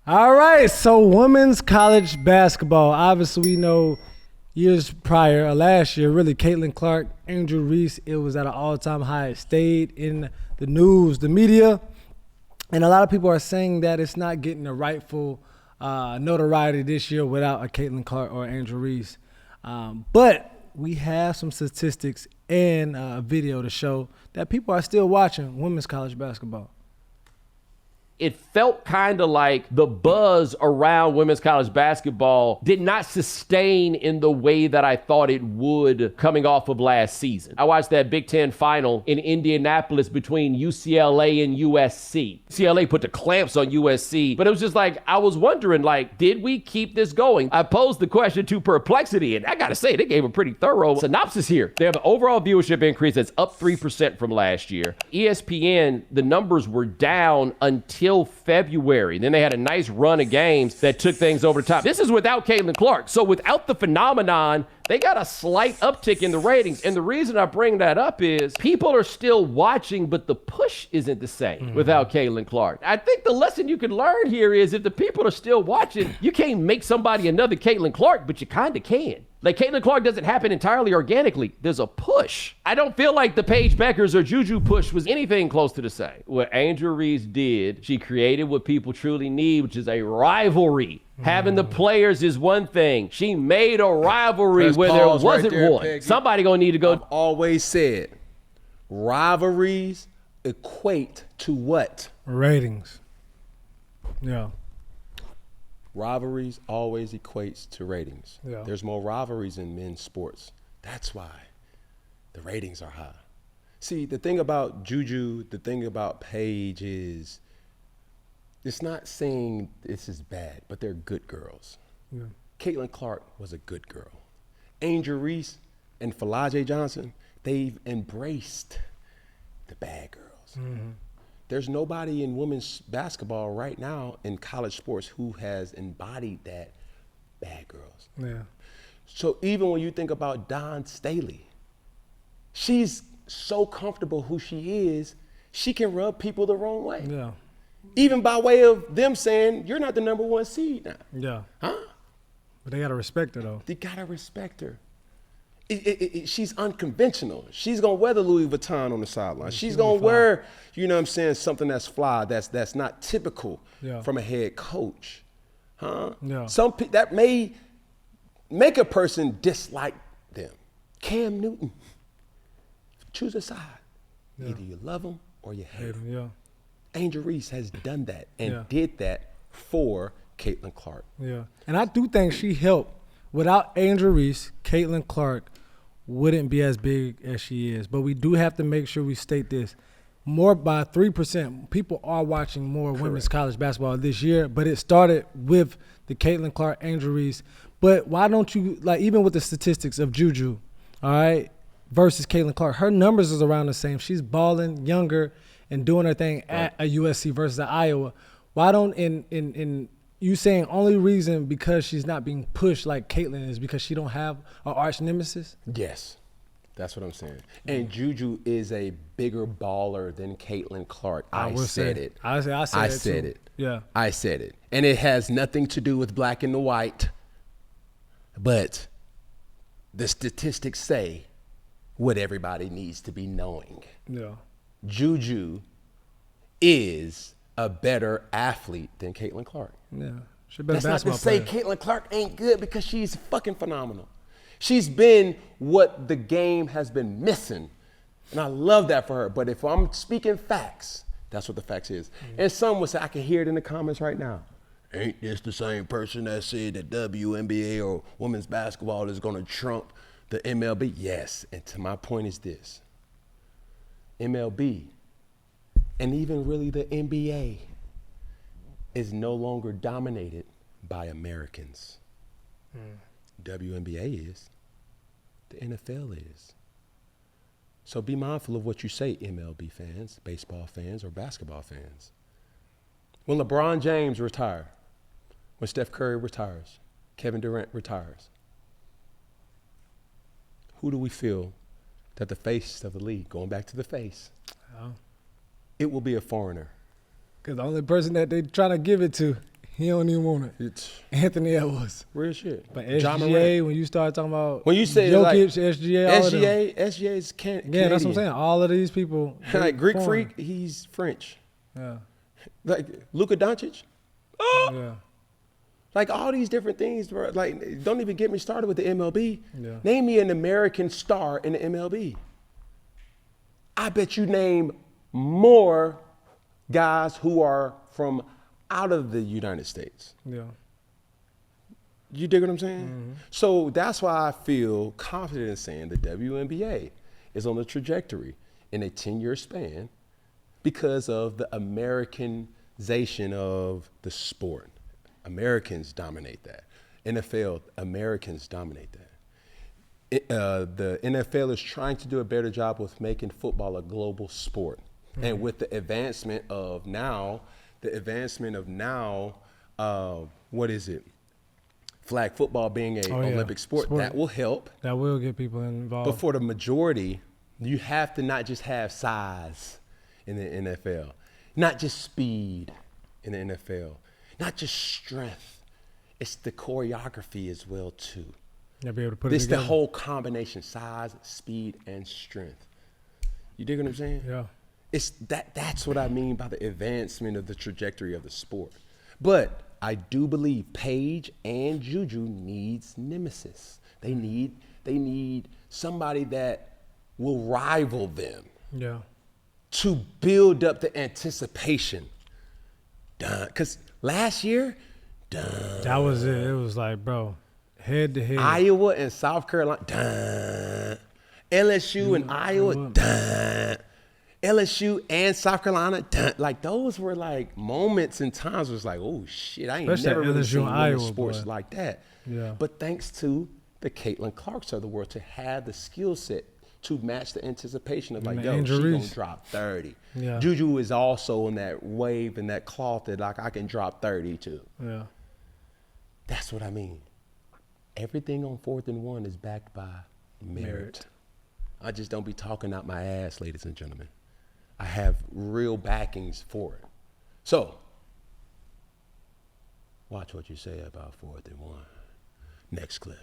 All right, so women's college basketball. Obviously, we know years prior, last year, really, Caitlyn Clark, Angel Reese, it was at an all-time high. It stayed in the news, the media, and a lot of people are saying that it's not getting the rightful notoriety this year without a Caitlyn Clark or Angel Reese. But we have some statistics and a video to show that people are still watching women's college basketball. It felt kind of like the buzz around women's college basketball did not sustain in the way that I thought it would coming off of last season. I watched that Big Ten final in Indianapolis between UCLA and USC. UCLA put the clamps on USC, but it was just like, I was wondering, like, did we keep this going? I posed the question to Perplexity, and I gotta say, they gave a pretty thorough synopsis here. They have an overall viewership increase that's up 3% from last year. ESPN, the numbers were down until February. Then they had a nice run of games that took things over the top. This is without Caitlyn Clark. So without the phenomenon, they got a slight uptick in the ratings. And the reason I bring that up is people are still watching, but the push isn't the same without Caitlyn Clark. I think the lesson you can learn here is if the people are still watching, you can't make somebody another Caitlyn Clark, but you kind of can. Like, Caitlyn Clark doesn't happen entirely organically. There's a push. I don't feel like the Paige Beckers or JuJu push was anything close to the same. What Angel Reese did, she created what people truly need, which is a rivalry. Having the players is one thing. She made a rivalry where there wasn't one. Peggy. Somebody gonna need to go. I've always said, rivalries equate to what? Ratings. Yeah. Rivalries always equates to ratings. Yeah. There's more rivalries in men's sports. That's why the ratings are high. See, the thing about JuJu, the thing about Paige is, it's not saying this is bad, but they're good girls. Yeah. Caitlyn Clark was a good girl. Angel Reese and Falaje Johnson, they've embraced the bad girls. Mm-hmm. There's nobody in women's basketball right now in college sports who has embodied that bad girls. Yeah. So even when you think about Dawn Staley, she's so comfortable who she is, she can rub people the wrong way. Yeah. Even by way of them saying, you're not the number one seed now. Yeah. Huh? But they got to respect her, though. They got to respect her. She's unconventional. She's going to wear the Louis Vuitton on the sideline. She's going to wear, you know what I'm saying, something that's fly, that's not typical from a head coach. Huh? Yeah. That may make a person dislike them. Cam Newton. Choose a side. Yeah. Either you love him or you hate him. Yeah. Angel Reese has done that and did that for Caitlyn Clark. Yeah. And I do think she helped. Without Angel Reese, Caitlyn Clark wouldn't be as big as she is. But we do have to make sure we state this. More by 3%. People are watching more women's college basketball this year, but it started with the Caitlyn Clark, Angel Reese. But why don't you, like, even with the statistics of JuJu, all right, versus Caitlyn Clark, her numbers is around the same. She's balling, younger, and doing her thing at a USC versus at Iowa. Why don't, in you saying only reason because she's not being pushed like Caitlyn is because she don't have an arch nemesis? Yes, that's what I'm saying. And JuJu is a bigger baller than Caitlyn Clark. I said it. I said it. Yeah. I said it. And it has nothing to do with black and the white, but the statistics say what everybody needs to be knowing. Yeah. JuJu is a better athlete than Caitlyn Clark. Yeah. That's not to say Caitlyn Clark ain't good because she's fucking phenomenal. She's been what the game has been missing. And I love that for her. But if I'm speaking facts, that's what the facts is. Mm-hmm. And some would say, I can hear it in the comments right now. Ain't this the same person that said that WNBA or women's basketball is going to trump the MLB? Yes. And to my point is this. MLB and even really the NBA is no longer dominated by Americans. WNBA is. The NFL is. So be mindful of what you say, MLB fans, baseball fans, or basketball fans. When LeBron James retires, when Steph Curry retires, Kevin Durant retires, who do we feel that the face of the league, going back to the face, it will be a foreigner. Because the only person that they trying to give it to, He don't even want it. It's Anthony Edwards. real shit. But Ja SGA, Morant. when you start talking about When you say Jokic, like SGA, all of them. SGA's Canadian. Yeah, that's what I'm saying. All of these people. Like Greek foreign. freak, he's French. Yeah. Like Luka Doncic. Oh! Yeah. Like all these different things, bro. Like, don't even get me started with the MLB. Yeah. Name me an American star in the MLB. I bet you name more guys who are from out of the United States. Yeah. You dig what I'm saying? So that's why I feel confident in saying the WNBA is on a trajectory in a 10-year span because of the Americanization of the sport. Americans dominate that. NFL, Americans dominate that. The NFL is trying to do a better job with making football a global sport. And with the advancement of now, what is it? Flag football being an Olympic sport, that will help. That will get people involved. But for the majority, you have to not just have size in the NFL, not just speed in the NFL, not just strength. It's the choreography as well too. You'll be able to put This it together. the whole combination: size, speed, and strength. You dig what I'm saying? Yeah. It's that's what I mean by the advancement of the trajectory of the sport. But I do believe Paige and JuJu needs nemesis. They need somebody that will rival them Yeah. to build up the anticipation. Because last year, That was it. It was like, bro, head to head. Iowa and South Carolina, LSU and Iowa, LSU and South Carolina, like those were like moments and times where it's like, oh shit, I ain't Especially never really LSU seen and Iowa, sports boy. like that. Yeah. But thanks to the Caitlyn Clarks of the world to have the skill set to match the anticipation of like, And yo, Angel she gonna Reese. drop 30. Yeah. JuJu is also in that wave and that cloth that like I can drop 30 too. Yeah. That's what I mean. Everything on 4th and 1 is backed by merit. I just don't be talking out my ass, ladies and gentlemen. I have real backings for it. So, watch what you say about 4th and 1. Next clip.